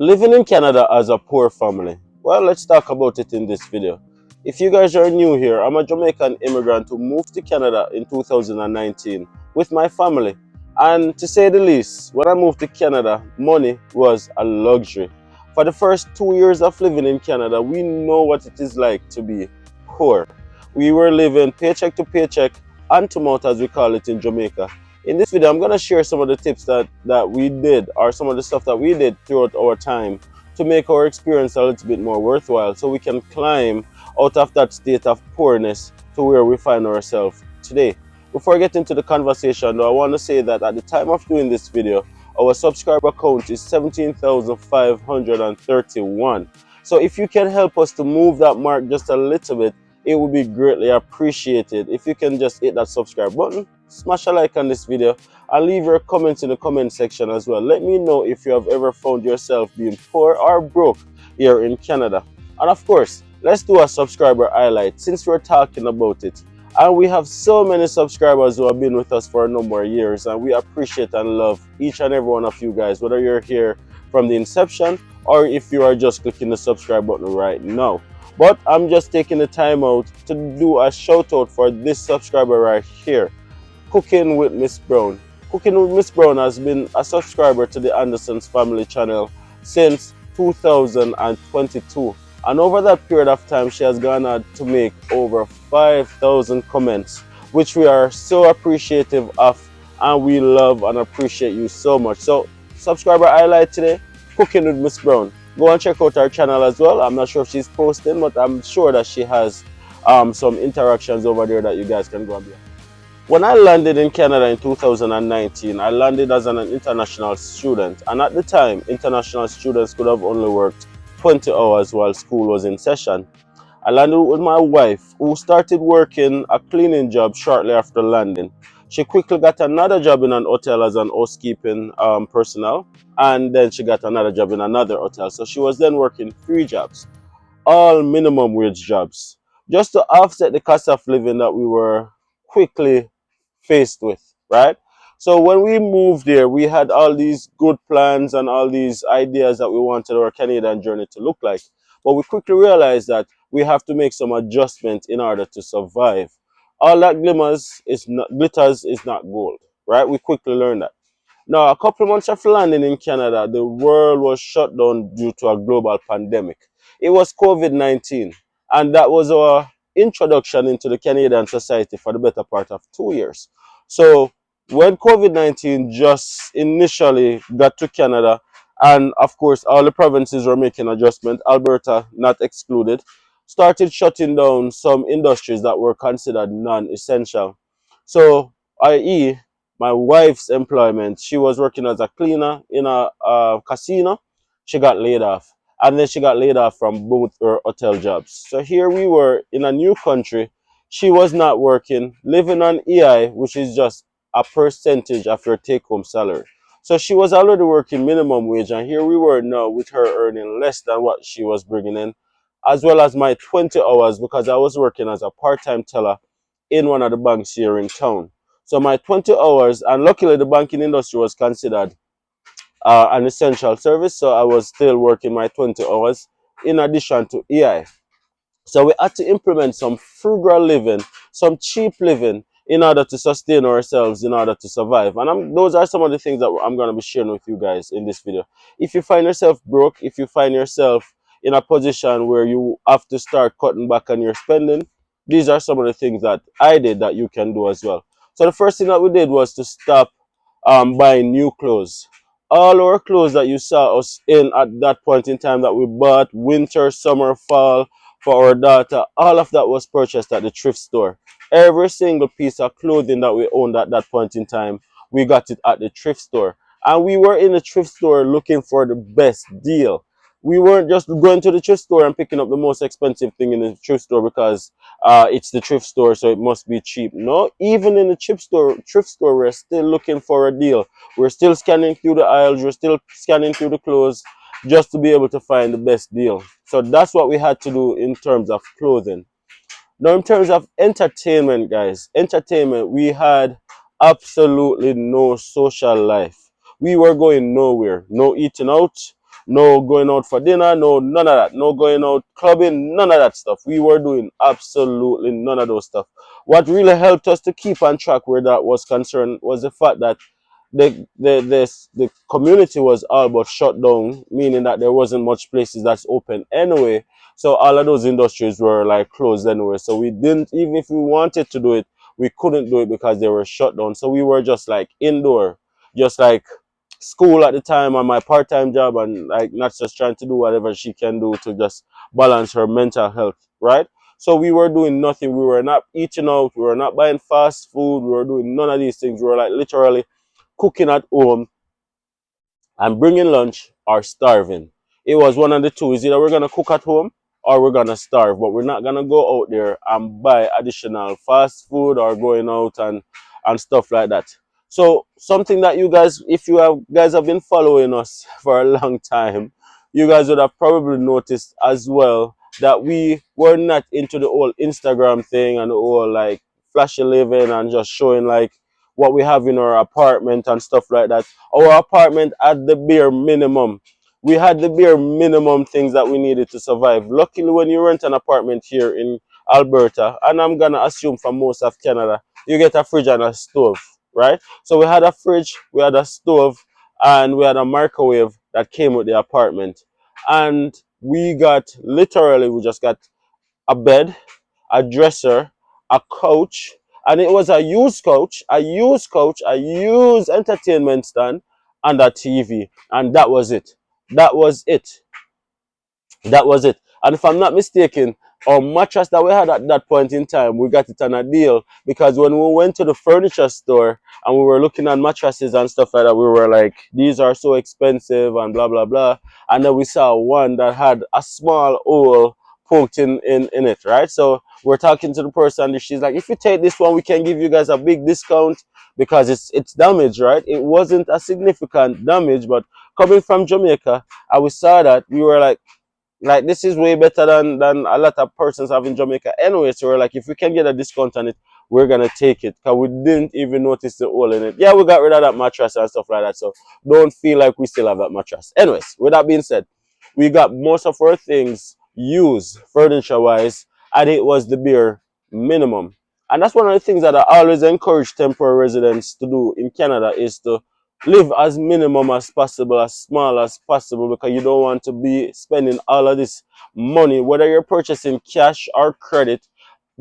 Living in Canada as a poor family. Well, let's talk about it in this video. If you guys are new here, I'm a Jamaican immigrant who moved to Canada in 2019 with my family. And to say the least, when I moved to Canada, money was a luxury. For the first 2 years of living in Canada, we know what it is like to be poor. We were living paycheck to paycheck, hand to mouth as we call it in Jamaica. In this video, I'm going to share some of the tips that we did, or some of the stuff that we did throughout our time to make our experience a little bit more worthwhile, so we can climb out of that state of poorness to where we find ourselves today. Before I get into the conversation though, I want to say that at the time of doing this video, our subscriber count is 17,531. So if you can help us to move that mark just a little bit, it would be greatly appreciated if you can just hit that subscribe button, smash a like on this video, and leave your comments in the comment section as well. Let me know if you have ever found yourself being poor or broke here in Canada. And of course, let's do a subscriber highlight since we're talking about it. And we have so many subscribers who have been with us for a number of years, and we appreciate and love each and every one of you guys, whether you're here from the inception or if you are just clicking the subscribe button right now. But I'm just taking the time out to do a shout out for this subscriber right here, Cooking with Miss Brown. Cooking with Miss Brown has been a subscriber to the Anderson's Family channel since 2022. And over that period of time, she has gone on to make over 5,000 comments, which we are so appreciative of, and we love and appreciate you so much. So, subscriber highlight today, Cooking with Miss Brown. Go and check out our channel as well. I'm not sure if she's posting, but I'm sure that she has some interactions over there that you guys can go and be. When I landed in Canada in 2019, I landed as an international student, and at the time, international students could have only worked 20 hours while school was in session. I landed with my wife, who started working a cleaning job shortly after landing. She quickly got another job in an hotel as an housekeeping personnel, and then she got another job in another hotel. So she was then working 3 jobs, all minimum wage jobs, just to offset the cost of living that we were quickly faced with, right? So when we moved there, we had all these good plans and all these ideas that we wanted our Canadian journey to look like. But we quickly realized that we have to make some adjustments in order to survive. All that glitters is not gold, right? We quickly learned that. Now, a couple of months after landing in Canada, the world was shut down due to a global pandemic. It was COVID-19, and that was our introduction into the Canadian society for the better part of 2 years. So, when COVID-19 just initially got to Canada, and of course, all the provinces were making adjustment, Alberta not excluded, started shutting down some industries that were considered non-essential. So, i.e., my wife's employment. She was working as a cleaner in a casino. She got laid off. And then she got laid off from both her hotel jobs. So here we were in a new country. She was not working, living on EI, which is just a percentage of your take home salary. So she was already working minimum wage. And here we were now with her earning less than what she was bringing in, as well as my 20 hours because I was working as a part time teller in one of the banks here in town. So my 20 hours, and luckily the banking industry was considered an essential service, so I was still working my 20 hours in addition to EI. So we had to implement some frugal living, some cheap living in order to sustain ourselves, in order to survive. And those are some of the things that I'm going to be sharing with you guys in this video. If you find yourself broke, if you find yourself in a position where you have to start cutting back on your spending, these are some of the things that I did that you can do as well. So the first thing that we did was to stop buying new clothes. All our clothes that you saw us in at that point in time that we bought, winter, summer, fall, for our daughter, all of that was purchased at the thrift store. Every single piece of clothing that we owned at that point in time, we got it at the thrift store. And we were in the thrift store looking for the best deal. We weren't just going to the thrift store and picking up the most expensive thing in the thrift store because it's the thrift store, so it must be cheap. No, even in the thrift store, we're still looking for a deal. We're still scanning through the aisles, we're still scanning through the clothes just to be able to find the best deal. So that's what we had to do in terms of clothing. Now, in terms of entertainment, guys, we had absolutely no social life. We were going nowhere, no eating out, No going out for dinner, no none of that. No going out clubbing, none of that stuff. We were doing absolutely none of those stuff. What really helped us to keep on track where that was concerned was the fact that the community was all but shut down, meaning that there wasn't much places that's open anyway. So all of those industries were like closed anyway. So we didn't, even if we wanted to do it, we couldn't do it because they were shut down. So we were just like indoor, just like school at the time and my part-time job, and like not just trying to do whatever she can do to just balance her mental health, right? So we were doing nothing. We were not eating out. We were not buying fast food. We were doing none of these things. We were like literally cooking at home and bringing lunch or starving. It was one of the two. Is either we're gonna cook at home or we're gonna starve, but we're not gonna go out there and buy additional fast food or going out and stuff like that. So something that you guys, if you have guys have been following us for a long time, you guys would have probably noticed as well that we were not into the whole Instagram thing and the whole like flashy living and just showing like what we have in our apartment and stuff like that. Our apartment had the bare minimum. We had the bare minimum things that we needed to survive. Luckily, when you rent an apartment here in Alberta, and I'm gonna assume for most of Canada, you get a fridge and a stove, right? So we had a fridge, we had a stove, and we had a microwave that came with the apartment. And we got literally, we just got a bed, a dresser, a couch, and it was a used couch, a used entertainment stand, and a TV. And that was it. That was it. That was it. And if I'm not mistaken, our mattress that we had at that point in time, we got it on a deal because when we went to the furniture store and we were looking at mattresses and stuff like that, we were like, these are so expensive and blah, blah, blah. And then we saw one that had a small hole poked in it, right? So we're talking to the person and she's like, if you take this one, we can give you guys a big discount because it's damaged, right? It wasn't a significant damage, but coming from Jamaica, and we saw that, we were like this is way better than a lot of persons have in Jamaica anyway. So we're like, if we can get a discount on it, we're gonna take it because we didn't even notice the hole in it. Yeah, we got rid of that mattress and stuff like that. So don't feel like we still have that mattress. Anyways, with that being said, we got most of our things used furniture wise, and it was the bare minimum. And that's one of the things that I always encourage temporary residents to do in Canada is to live as minimum as possible, as small as possible, because you don't want to be spending all of this money, whether you're purchasing cash or credit,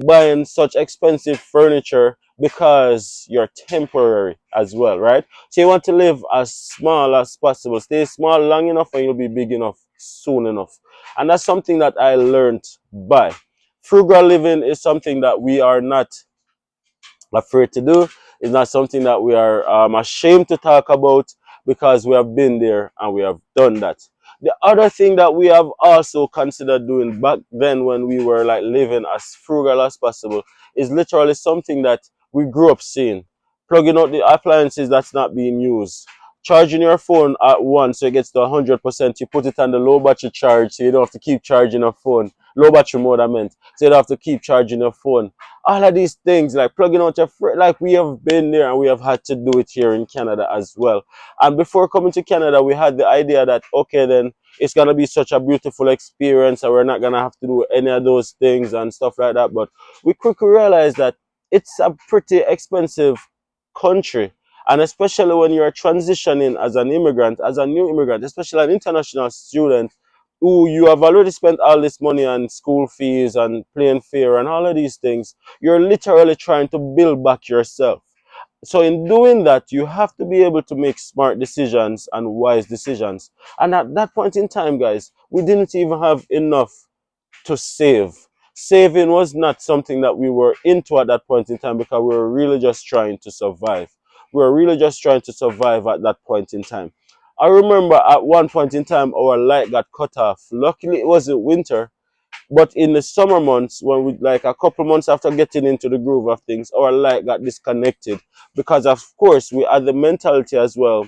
buying such expensive furniture because you're temporary as well, right? So you want to live as small as possible. Stay small long enough and you'll be big enough soon enough. And that's something that I learned by. Frugal living is something that we are not afraid to do. It's not something that we are ashamed to talk about because we have been there and we have done that. The other thing that we have also considered doing back then when we were like living as frugal as possible is literally something that we grew up seeing. Plugging out the appliances that's not being used. Charging your phone at once so it gets to 100%. You put it on the low battery charge so you don't have to keep charging your phone. Low battery mode, I meant. So you don't have to keep charging your phone. All of these things like plugging out your like we have been there and we have had to do it here in Canada as well. And before coming to Canada, we had the idea that okay, then it's gonna be such a beautiful experience and we're not gonna have to do any of those things and stuff like that. But we quickly realized that it's a pretty expensive country, and especially when you're transitioning as an immigrant, as a new immigrant, especially an international student who you have already spent all this money on school fees and plane fare and all of these things. You're literally trying to build back yourself. So in doing that, you have to be able to make smart decisions and wise decisions. And at that point in time, guys, we didn't even have enough to save. Saving was not something that we were into at that point in time because we were really just trying to survive. We were really just trying to survive at that point in time. I remember at one point in time our light got cut off. Luckily it wasn't winter, but in the summer months, when we like a couple months after getting into the groove of things, our light got disconnected because of course we had the mentality as well,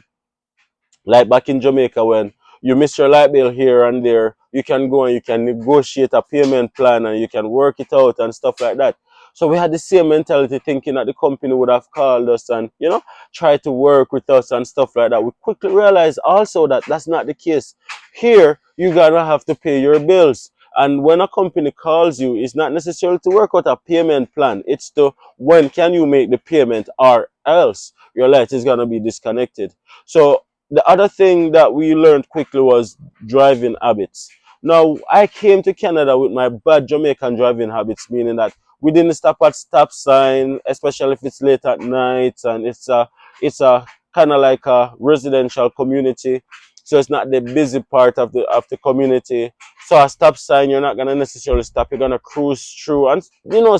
like back in Jamaica, when you miss your light bill here and there, you can go and you can negotiate a payment plan and you can work it out and stuff like that. So we had the same mentality, thinking that the company would have called us and, you know, try to work with us and stuff like that. We quickly realized also that that's not the case. Here, you gotta have to pay your bills. And when a company calls you, it's not necessarily to work out a payment plan. It's to when can you make the payment, or else your light is gonna be disconnected. So the other thing that we learned quickly was driving habits. Now, I came to Canada with my bad Jamaican driving habits, meaning that we didn't stop at stop sign, especially if it's late at night and it's a kind of like a residential community, so it's not the busy part of the community. So a stop sign, you're not gonna necessarily stop. You're gonna cruise through, and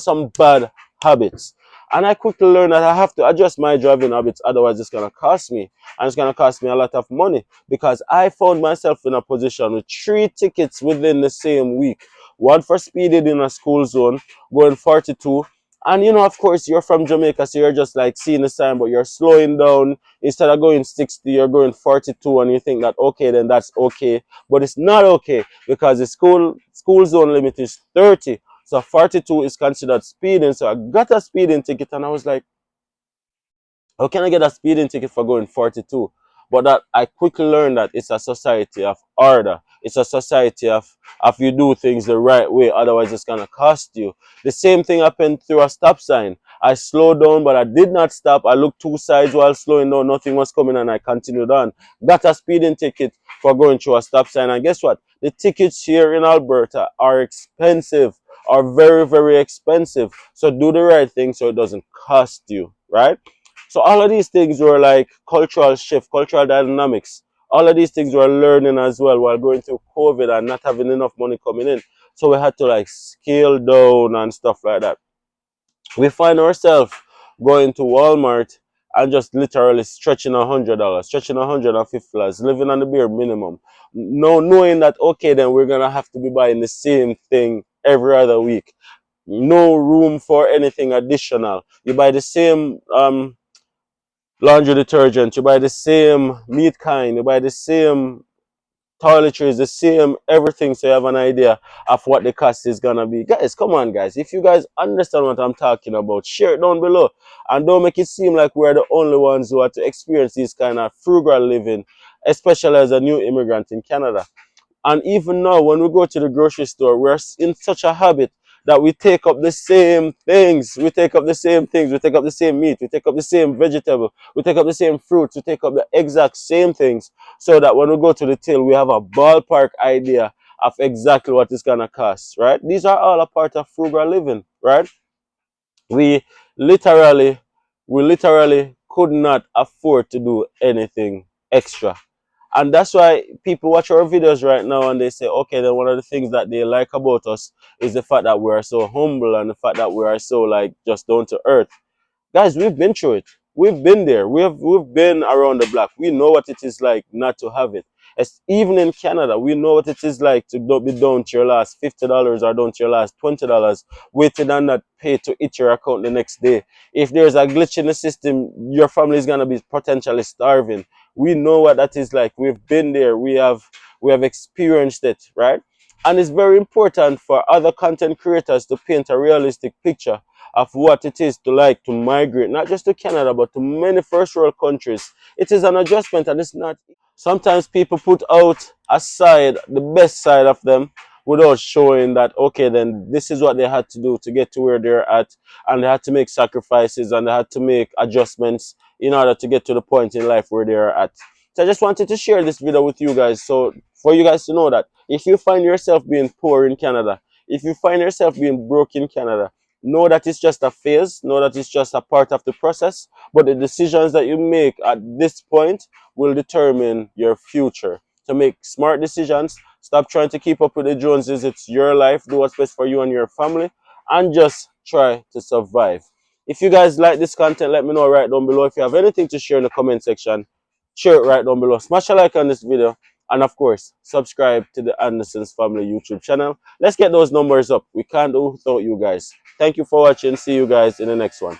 some bad habits. And I quickly learned that I have to adjust my driving habits, otherwise it's gonna cost me, and it's gonna cost me a lot of money, because I found myself in a position with 3 tickets within the same week. One for speeding in a school zone, going 42. And of course, you're from Jamaica, so you're just like seeing the sign, but you're slowing down. Instead of going 60, you're going 42, and you think that okay, then that's okay. But it's not okay, because the school zone limit is 30. So 42 is considered speeding. So I got a speeding ticket, and I was like, how can I get a speeding ticket for going 42? But that I quickly learned that it's a society of order. It's a society of you do things the right way, otherwise it's gonna cost you. The same thing happened through a stop sign. I slowed down, but I did not stop. I looked two sides while slowing down, nothing was coming, and I continued on. Got a speeding ticket for going through a stop sign. And guess what? The tickets here in Alberta are expensive, are very, very expensive. So do the right thing so it doesn't cost you, right? So all of these things were like cultural shift, cultural dynamics. All of these things were learning as well while going through COVID and not having enough money coming in. So we had to like scale down and stuff like that. We find ourselves going to Walmart and just literally stretching $100, stretching $150, living on the bare minimum. No, knowing that okay, then we're gonna have to be buying the same thing every other week. No room for anything additional. You buy the same laundry detergent, you buy the same meat kind, you buy the same toiletries, the same everything, so you have an idea of what the cost is gonna be. Guys, come on, guys. If you guys understand what I'm talking about, share it down below. And don't make it seem like we're the only ones who have to experience this kind of frugal living, especially as a new immigrant in Canada. And even now, when we go to the grocery store, we're in such a habit that we take up the same things. We take up the same things. We take up the same meat. We take up the same vegetable. We take up the same fruits. We take up the exact same things, so that when we go to the till, we have a ballpark idea of exactly what it's going to cost, right? These are all a part of frugal living, right? We literally, we literally could not afford to do anything extra. And that's why people watch our videos right now and they say, okay, then one of the things that they like about us is the fact that we are so humble, and the fact that we are so like just down to earth. Guys, we've been through it. We've been there. We've been around the block. We know what it is like not to have it. Even in Canada, we know what it is like to don't be down to your last $50 or down to your last $20, waiting on that pay to hit your account the next day. If there's a glitch in the system, your family is gonna be potentially starving. We know what that is like. We've been there. We have experienced it, right? And it's very important for other content creators to paint a realistic picture of what it is to like to migrate, not just to Canada, but to many first world countries. It is an adjustment, and it's not. Sometimes people put out aside the best side of them without showing that, okay, then this is what they had to do to get to where they're at, and they had to make sacrifices and they had to make adjustments in order to get to the point in life where they're at. So I just wanted to share this video with you guys, so for you guys to know that if you find yourself being poor in Canada, if you find yourself being broke in Canada, know that it's just a phase, know that it's just a part of the process, but the decisions that you make at this point will determine your future. So make smart decisions, stop trying to keep up with the Joneses. It's your life, do what's best for you and your family, and just try to survive. If you guys like this content, let me know right down below. If you have anything to share in the comment section, share it right down below. Smash a like on this video, and of course, subscribe to the Anderson's Family YouTube channel. Let's get those numbers up. We can't do without you guys. Thank you for watching. See you guys in the next one.